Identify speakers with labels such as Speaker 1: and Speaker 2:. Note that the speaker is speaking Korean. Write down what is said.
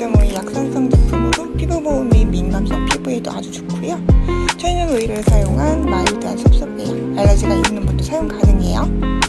Speaker 1: 인증 오일 약산성 제품으로 피부 보호 및 민감성 피부에도 아주 좋고요. 천연 오일을 사용한 마일드한 섭섭해요. 알러지가 있는 분도 사용 가능해요.